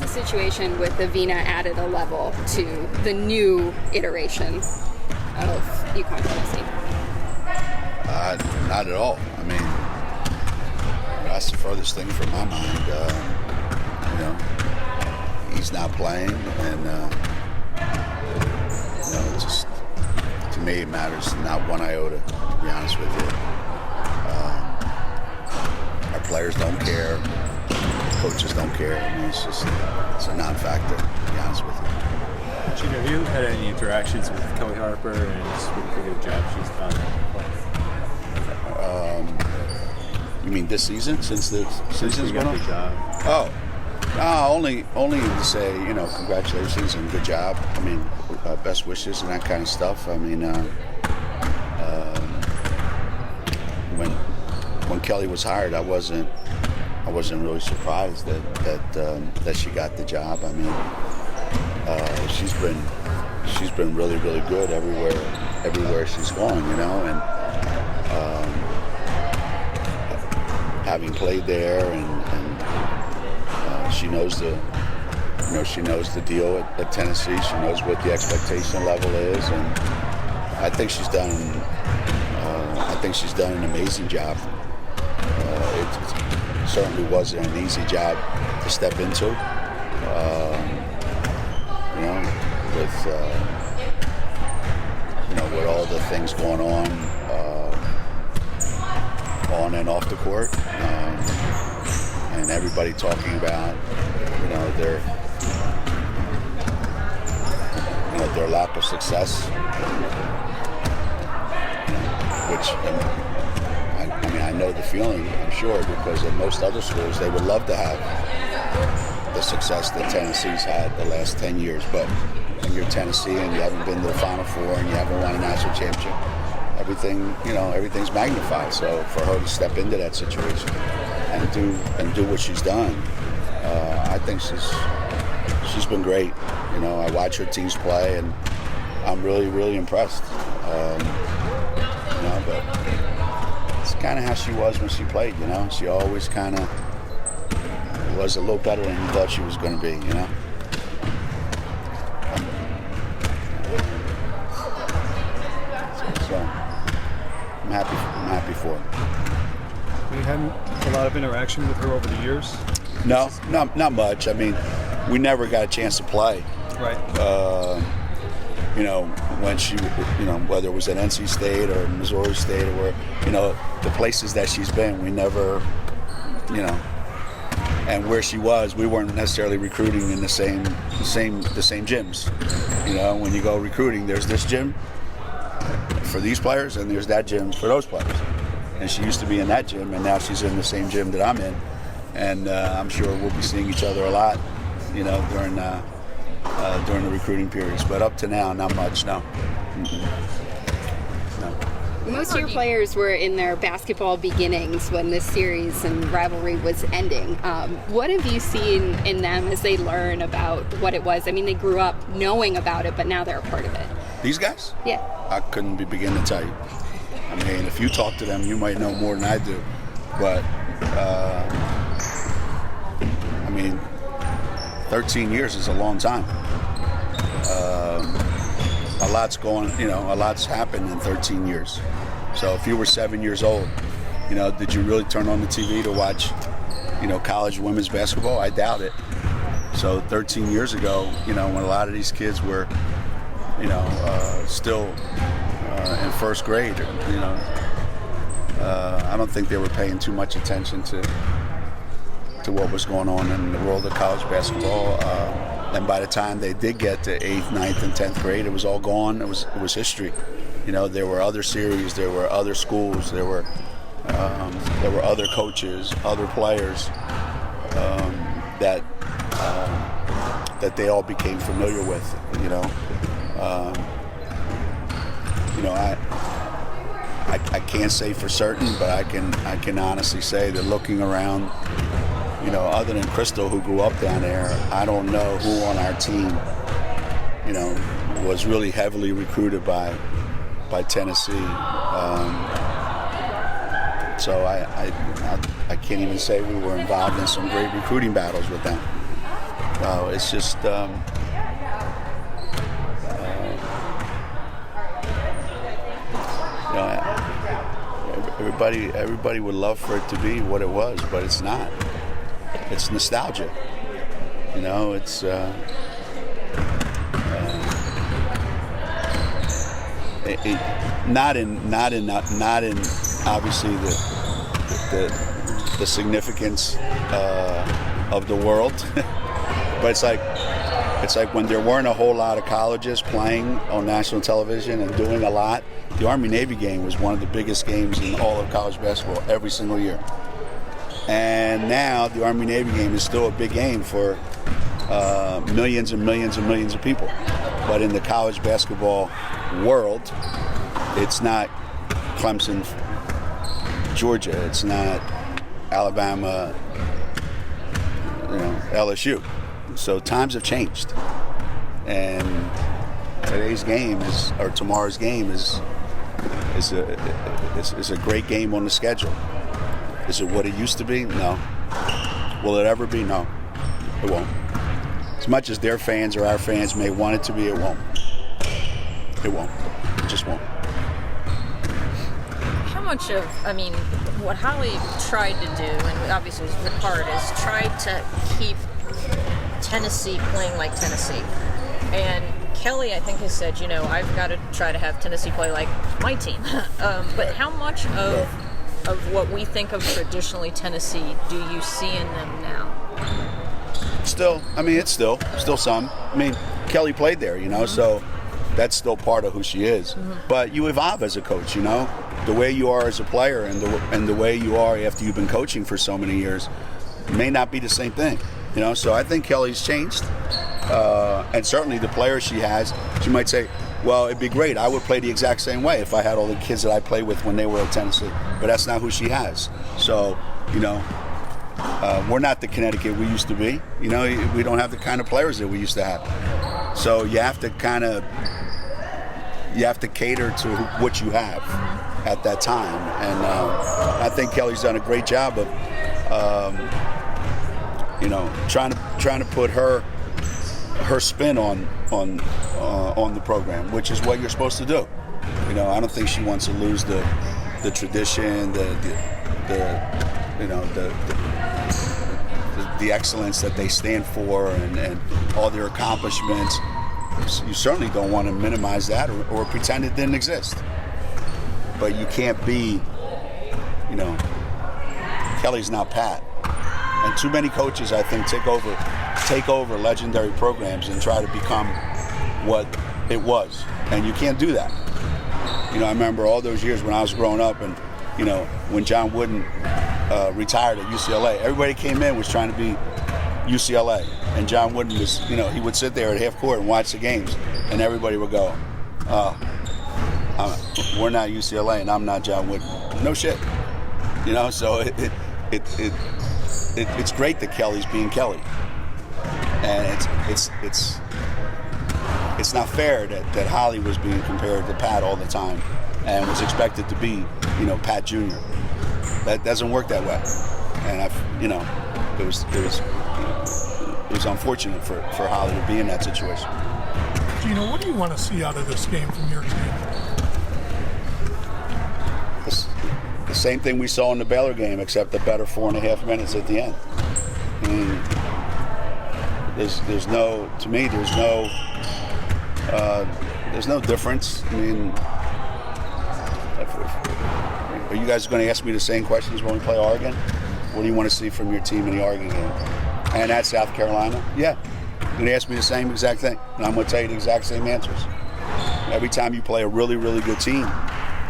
the situation with Avina added a level to the new iteration of UConn Tennessee? Not at all. I mean, that's the furthest thing from my mind. He's not playing, and it's just, to me, it matters not one iota, to be honest with you. Our players don't care. Coaches don't care. I mean, it's a non-factor, to be honest with you. Geno, have you had any interactions with Kelly Harper and just what do you think of the job she's done? You mean this season, since the season's been on? Only to say, congratulations and good job. I mean, best wishes and that kind of stuff. I mean, when Kelly was hired, I wasn't really surprised that she got the job. I mean, she's been really, really good everywhere she's gone, and having played there, and she knows the deal at Tennessee. She knows what the expectation level is, and I think she's done an amazing job. It certainly wasn't an easy job to step into, with all the things going on and off the court, and everybody talking about their lack of success, which I know the feeling, I'm sure, because at most other schools they would love to have the success that Tennessee's had the last 10 years, but when you're Tennessee and you haven't been to the Final Four and you haven't won a national championship, everything's magnified. So for her to step into that situation and do what she's done, I think she's been great. I watch her teams play, and I'm really, really impressed. But it's kind of how she was when she played. She always kind of was a little better than you thought she was going to be. So I'm happy for her. You had a lot of interaction with her over the years? No, not much. I mean, we never got a chance to play. Right. When she, whether it was at NC State or Missouri State or where, the places that she's been, we never, and where she was, we weren't necessarily recruiting in the same gyms. When you go recruiting, there's this gym for these players and there's that gym for those players. And she used to be in that gym, and now she's in the same gym that I'm in. And I'm sure we'll be seeing each other a lot, during the recruiting periods. But up to now, not much, no. No. Most of your players were in their basketball beginnings when this series and rivalry was ending. What have you seen in them as they learn about what it was? I mean, they grew up knowing about it, but now they're a part of it. These guys? Yeah. I couldn't begin to tell you. I mean, if you talk to them, you might know more than I do. But, 13 years is a long time. A lot's happened in 13 years. So if you were 7 years old, did you really turn on the TV to watch, college women's basketball? I doubt it. So 13 years ago, when a lot of these kids were, still in first grade, I don't think they were paying too much attention to what was going on in the world of college basketball. And by the time they did get to 8th, 9th, and 10th grade, it was all gone. It was history. There were other series, there were other schools, there were other coaches, other players that they all became familiar with. I can't say for certain, but I can honestly say that looking around, other than Crystal, who grew up down there, I don't know who on our team, was really heavily recruited by Tennessee. So I can't even say we were involved in some great recruiting battles with them. It's just you know, everybody would love for it to be what it was, but it's not. It's nostalgia. You know, it's not in obviously the significance of the world, but it's like when there weren't a whole lot of colleges playing on national television and doing a lot. The Army-Navy game was one of the biggest games in all of college basketball every single year. And now the Army-Navy game is still a big game for millions and millions and millions of people. But in the college basketball world, it's not Clemson, Georgia. It's not Alabama, LSU. So times have changed. And today's game or tomorrow's game is a great game on the schedule. Is it what it used to be? No. Will it ever be? No. It won't. As much as their fans or our fans may want it to be, it won't. It won't. It just won't. How much of, what Holly tried to do, and obviously it was hard, is tried to keep Tennessee playing like Tennessee. And Kelly, I think, has said, I've got to try to have Tennessee play like my team. But how much of what we think of traditionally Tennessee do you see in them now? Still, it's still some. Kelly played there, so that's still part of who she is. Mm-hmm. But you evolve as a coach, the way you are as a player and the way you are after you've been coaching for so many years may not be the same thing, So I think Kelly's changed, and certainly the players she has. She might say, well, it'd be great. I would play the exact same way if I had all the kids that I played with when they were at Tennessee. But that's not who she has. So, we're not the Connecticut we used to be. We don't have the kind of players that we used to have. So you have to cater to what you have at that time. And I think Kelly's done a great job of, trying to put her spin on the program, which is what you're supposed to do. I don't think she wants to lose the tradition, the excellence that they stand for, and all their accomplishments. You certainly don't want to minimize that or pretend it didn't exist. But you can't be, Kelly's not Pat. And too many coaches, I think, take over legendary programs and try to become what it was. And you can't do that. I remember all those years when I was growing up and, when John Wooden retired at UCLA, everybody came in was trying to be UCLA. And John Wooden was, he would sit there at half court and watch the games, and everybody would go, we're not UCLA and I'm not John Wooden. No shit. So it's great that Kelly's being Kelly. And it's not fair that Holly was being compared to Pat all the time and was expected to be, Pat Jr. That doesn't work that way. And it was unfortunate for Holly to be in that situation. Geno, what do you want to see out of this game from your team? The same thing we saw in the Baylor game, except a better 4.5 minutes at the end. There's no difference. Are you guys going to ask me the same questions when we play Oregon? What do you want to see from your team in the Oregon game? And at South Carolina? Yeah. You're going to ask me the same exact thing, and I'm going to tell you the exact same answers. Every time you play a really, really good team,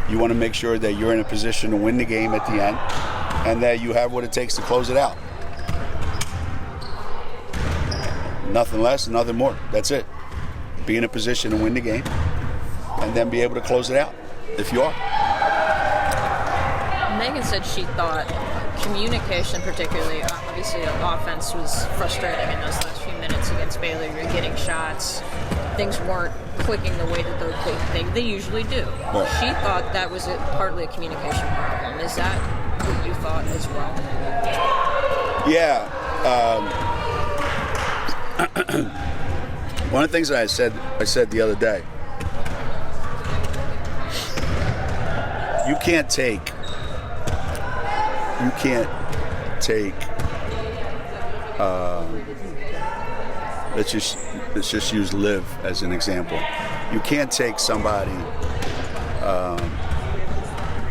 you want to make sure that you're in a position to win the game at the end and that you have what it takes to close it out. Nothing less, nothing more. That's it. Be in a position to win the game and then be able to close it out if you are. Megan said she thought communication, particularly, obviously the offense was frustrating in those last few minutes against Baylor. You're getting shots. Things weren't clicking the way that they usually do. Right. She thought that was partly a communication problem. Is that what you thought as well? Yeah. One of the things that I said the other day, you can't take let's just use Liv as an example. You can't take somebody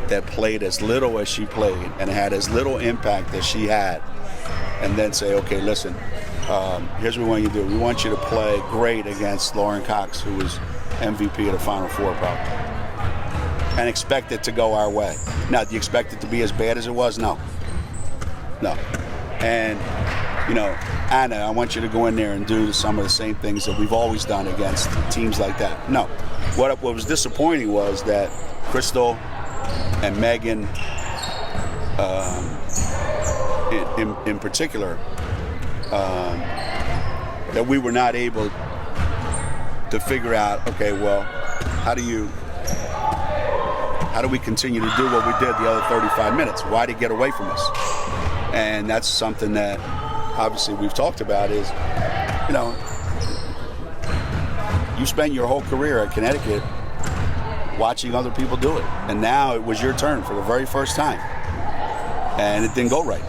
that played as little as she played and had as little impact as she had, and then say, okay, listen, here's what we want you to do. We want you to play great against Lauren Cox, who was MVP of the Final Four probably, and expect it to go our way. Now, do you expect it to be as bad as it was? No. And, Anna, I want you to go in there and do some of the same things that we've always done against teams like that. No. What was disappointing was that Crystal and Megan, in particular, that we were not able to figure out, okay, well, how do we continue to do what we did the other 35 minutes? Why did it get away from us? And that's something that obviously we've talked about is, you spent your whole career at Connecticut watching other people do it. And now it was your turn for the very first time. And it didn't go right.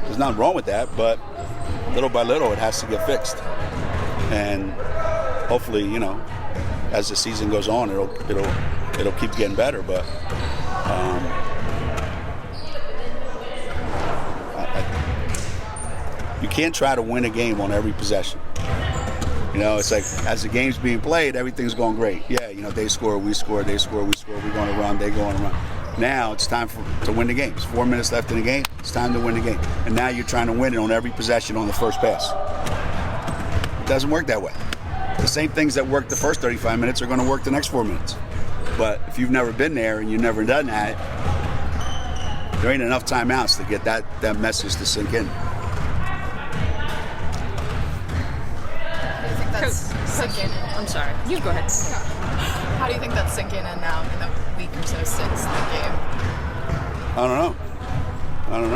There's nothing wrong with that, but little by little it has to get fixed. And hopefully, as the season goes on, it'll keep getting better. But you can't try to win a game on every possession. It's like as the game's being played, everything's going great. Yeah, they score, we score, they score, we score, we're going to run, they go on a run. Now it's time to win the game. It's 4 minutes left in the game. It's time to win the game. And now you're trying to win it on every possession on the first pass. It doesn't work that way. The same things that work the first 35 minutes are going to work the next 4 minutes. But if you've never been there and you've never done that, there ain't enough timeouts to get that message to sink in. Sink in. I'm sorry. You go ahead. How do you think that's sinking in now in the week or so since the game? I don't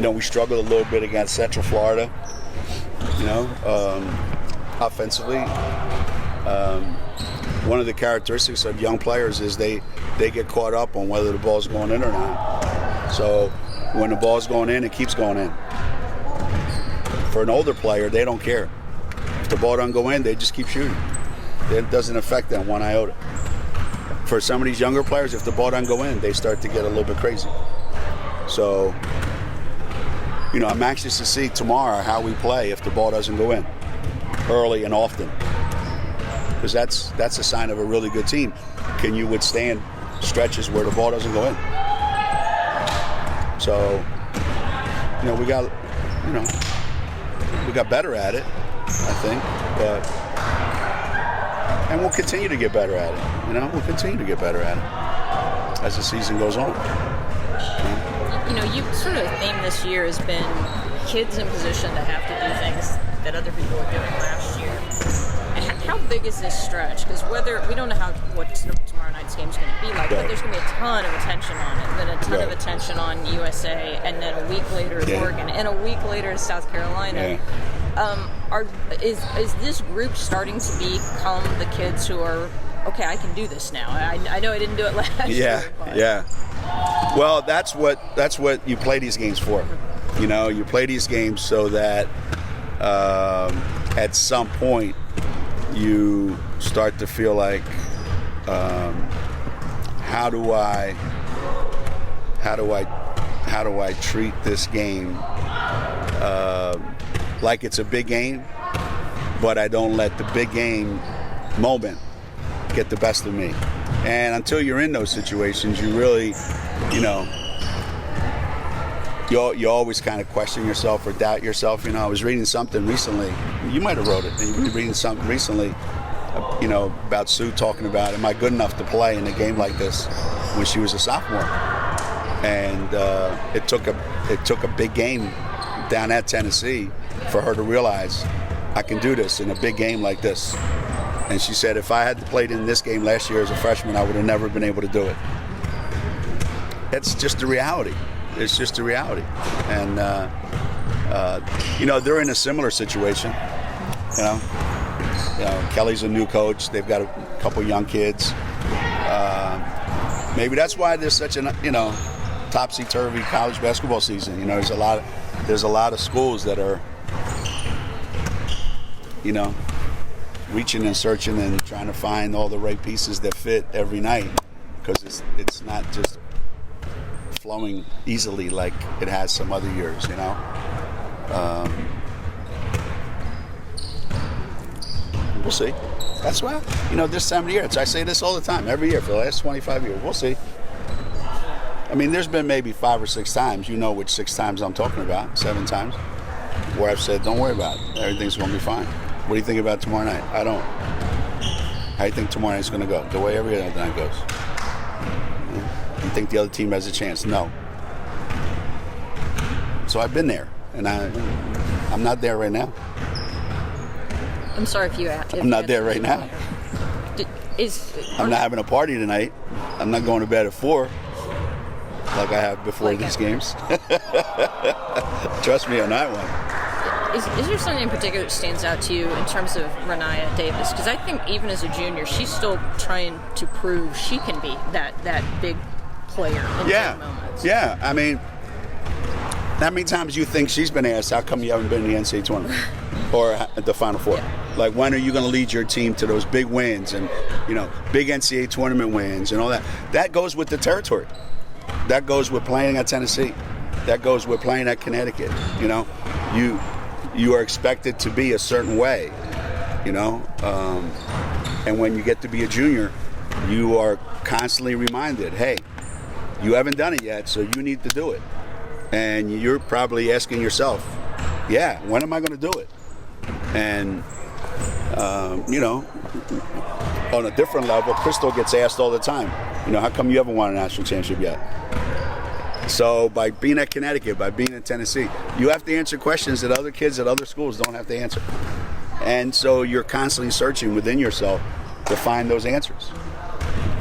know. We struggled a little bit against Central Florida. Offensively. One of the characteristics of young players is they get caught up on whether the ball's going in or not. So when the ball's going in, it keeps going in. For an older player, they don't care. If the ball doesn't go in, they just keep shooting. It doesn't affect them one iota. For some of these younger players, if the ball doesn't go in, they start to get a little bit crazy. So, I'm anxious to see tomorrow how we play if the ball doesn't go in early and often. Because that's a sign of a really good team. Can you withstand stretches where the ball doesn't go in? So, we got better at it, I think, and we'll continue to get better at it. We'll continue to get better at it as the season goes on. You sort of theme this year has been kids in position to have to do things that other people were doing last year. And how big is this stretch? Because we don't know what tomorrow night's game is going to be like, but there's going to be a ton of attention on it, then a ton of attention on USA, and then a week later is Oregon, and a week later is South Carolina. Is this group starting to become the kids who are, okay, I can do this now. I know I didn't do it last year. Yeah. Well, that's what you play these games for. You play these games so that at some point you start to feel like, how do I treat this game like it's a big game, but I don't let the big game moment get the best of me. And until you're in those situations, you really, you always kind of question yourself or doubt yourself. I was reading something recently. You might have wrote it. You were reading something recently, about Sue talking about, am I good enough to play in a game like this when she was a sophomore? And it took a big game down at Tennessee for her to realize I can do this in a big game like this. And she said, if I had played in this game last year as a freshman, I would have never been able to do it. It's just the reality. It's just the reality. And They're in a similar situation. Kelly's a new coach. They've got a couple young kids. Maybe that's why there's such an topsy-turvy college basketball season. There's a lot of schools that are reaching and searching and trying to find all the right pieces that fit every night, because it's not just flowing easily like it has some other years. We'll see. That's why, this time of the year, I say this all the time, every year for the last 25 years. We'll see. I mean, there's been maybe 5 or 6 times, which 6 times I'm talking about, 7 times, where I've said, don't worry about it. Everything's going to be fine. What do you think about tomorrow night? I don't. How do you think tomorrow night's going to go? The way every other night goes. You think the other team has a chance? No. So I've been there, and I'm not there right now. I'm sorry if you. I'm not there right now. I'm not having a party tonight. I'm not going to bed at 4 like I have before these games. Trust me on that one. Is there something in particular that stands out to you in terms of Renaya Davis? Because I think even as a junior, she's still trying to prove she can be that big player in big moments. Yeah. I mean, how many times you think she's been asked, how come you haven't been in the NCAA tournament or at the Final Four? Yeah. Like, when are you going to lead your team to those big wins and, big NCAA tournament wins and all that? That goes with the territory. That goes with playing at Tennessee. That goes with playing at Connecticut. You are expected to be a certain way, and when you get to be a junior, you are constantly reminded, hey, you haven't done it yet, so you need to do it. And you're probably asking yourself, yeah, when am I going to do it? And, on a different level, Crystal gets asked all the time, how come you haven't won a national championship yet? So by being at Connecticut, by being in Tennessee, you have to answer questions that other kids at other schools don't have to answer. And so you're constantly searching within yourself to find those answers.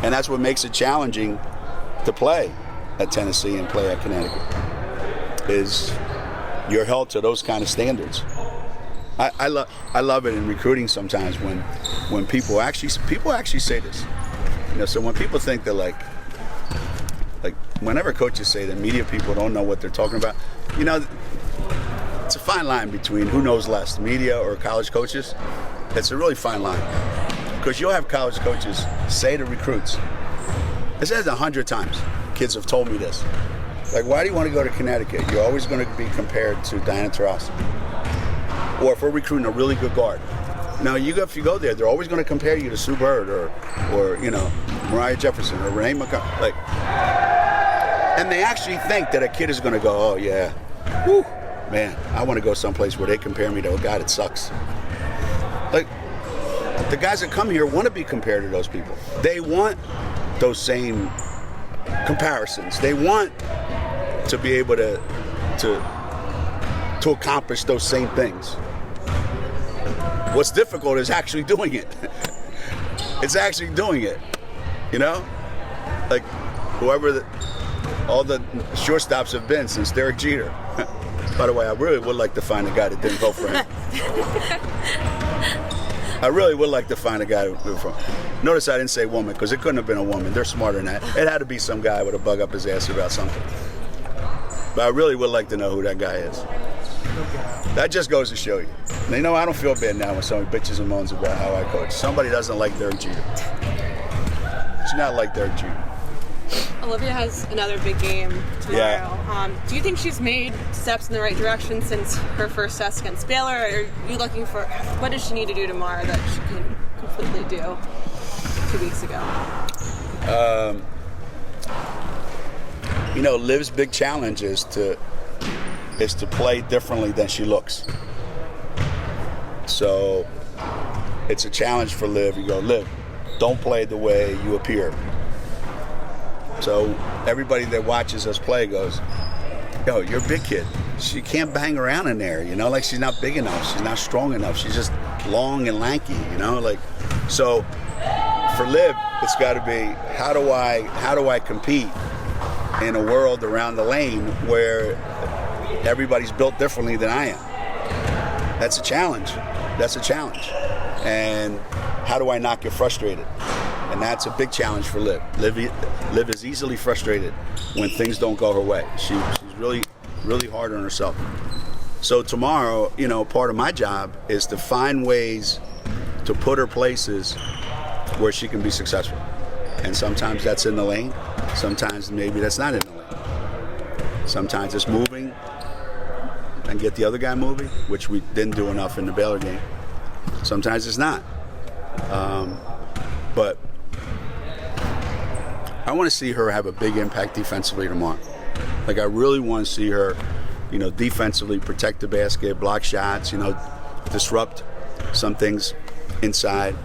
And that's what makes it challenging to play at Tennessee and play at Connecticut, is you're held to those kind of standards. I love it in recruiting sometimes when people actually say this. So when people think that like whenever coaches say that media people don't know what they're talking about, it's a fine line between who knows less, media or college coaches. It's a really fine line, because you'll have college coaches say to recruits, this has 100 times, kids have told me this, like, why do you want to go to Connecticut? You're always going to be compared to Diana Taurasi. Or if we're recruiting a really good guard, now if you go there, they're always going to compare you to Sue Bird or Mariah Jefferson or Renee McConnell. And they actually think that a kid is going to go, oh yeah, whew, man, I want to go someplace where they compare me to a guy that sucks. Like, the guys that come here want to be compared to those people. They want those same comparisons. They want to be able to accomplish those same things. What's difficult is actually doing it. It's actually doing it. Like whoever all the shortstops have been since Derek Jeter. By the way, I really would like to find a guy that didn't vote for him. I really would like to find a guy who voted for him. Notice I didn't say woman, because it couldn't have been a woman. They're smarter than that. It had to be some guy with a bug up his ass about something. But I really would like to know who that guy is. That just goes to show you. And I don't feel bad now when somebody bitches and moans about how I coach. Somebody doesn't like Derek Jeter. It's not like Derek Jeter. Olivia has another big game tomorrow. Yeah. Do you think she's made steps in the right direction since her first test against Baylor? Or are you looking for, what does she need to do tomorrow that she can completely do 2 weeks ago? Liv's big challenge is to play differently than she looks. So it's a challenge for Liv. You go, Liv, don't play the way you appear. So everybody that watches us play goes, yo, you're a big kid. She can't bang around in there, like she's not big enough. She's not strong enough. She's just long and lanky, So for Liv, it's got to be, how do I compete in a world around the lane where everybody's built differently than I am. That's a challenge. And how do I not get frustrated? And that's a big challenge for Liv. Liv is easily frustrated when things don't go her way. She's really, really hard on herself. So tomorrow, part of my job is to find ways to put her places where she can be successful. And sometimes that's in the lane. Sometimes maybe that's not in the lane. Sometimes it's moving and get the other guy moving, which we didn't do enough in the Baylor game. Sometimes it's not. But I want to see her have a big impact defensively tomorrow. Like, I really want to see her, defensively protect the basket, block shots, disrupt some things inside.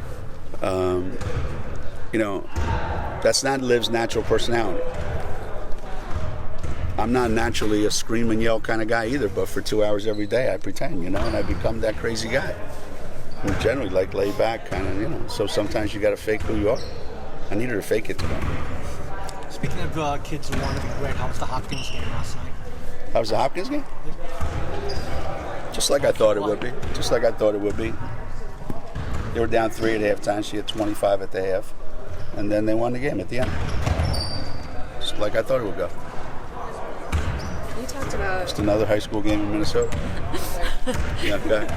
That's not Liv's natural personality. I'm not naturally a scream and yell kind of guy either, but for 2 hours every day I pretend, and I become that crazy guy. I'm generally like laid back kind of, so sometimes you got to fake who you are. I needed to fake it today. Speaking of kids who want to be great, how was the Hopkins game last night? How was the Hopkins game? Just like I thought it would be. They were down 3 at halftime. She had 25 at the half. And then they won the game at the end. Just like I thought it would go. You talked about... Just another high school game in Minnesota. Yeah, okay.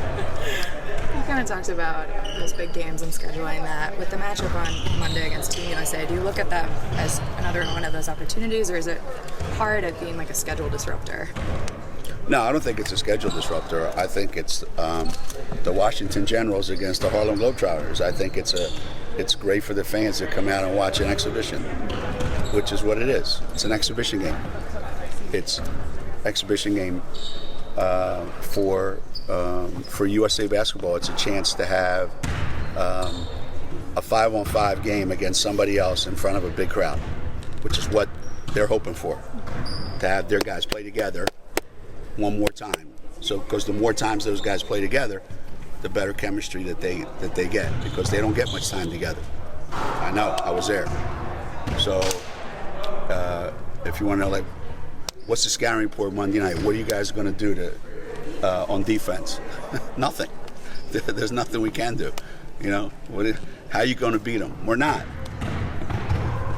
You kind of talked about those big games and scheduling that. With the matchup on Monday against Team USA, do you look at them as another one of those opportunities, or is it hard at being like a schedule disruptor? No, I don't think it's a schedule disruptor. I think it's the Washington Generals against the Harlem Globetrotters. I think it's great for the fans to come out and watch an exhibition, which is what it is. It's an exhibition game. It's exhibition game for USA basketball. It's a chance to have a 5-on-5 game against somebody else in front of a big crowd, which is what they're hoping for, to have their guys play together one more time. So, because the more times those guys play together, the better chemistry that they get, because they don't get much time together. I know, I was there. So, if you want to know, like, what's the scouting report Monday night? What are you guys going to do on defense? Nothing. There's nothing we can do. How are you going to beat them? We're not.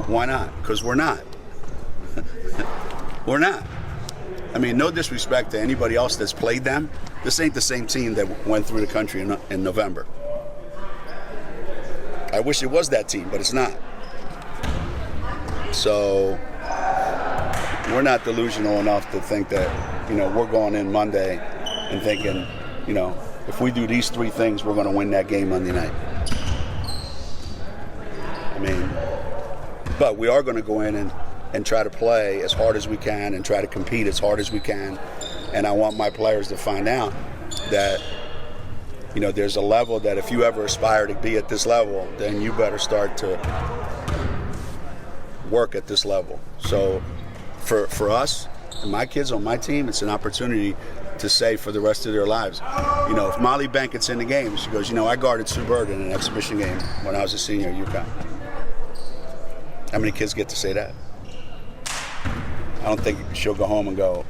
Why not? Because we're not. We're not. I mean, no disrespect to anybody else that's played them. This ain't the same team that went through the country in November. I wish it was that team, but it's not. So we're not delusional enough to think that, we're going in Monday and thinking, if we do these 3 things, we're going to win that game Monday night. I mean, but we are going to go in and try to play as hard as we can and try to compete as hard as we can. And I want my players to find out that, there's a level that if you ever aspire to be at this level, then you better start to work at this level. So for us, and my kids on my team, it's an opportunity to say for the rest of their lives, if Molly Benkett's in the game, she goes, I guarded Sue Bird in an exhibition game when I was a senior at UConn. How many kids get to say that? I don't think she'll go home and go,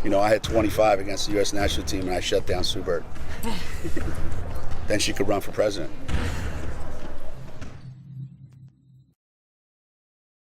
I had 25 against the U.S. national team and I shut down Sue Bird. Then she could run for president.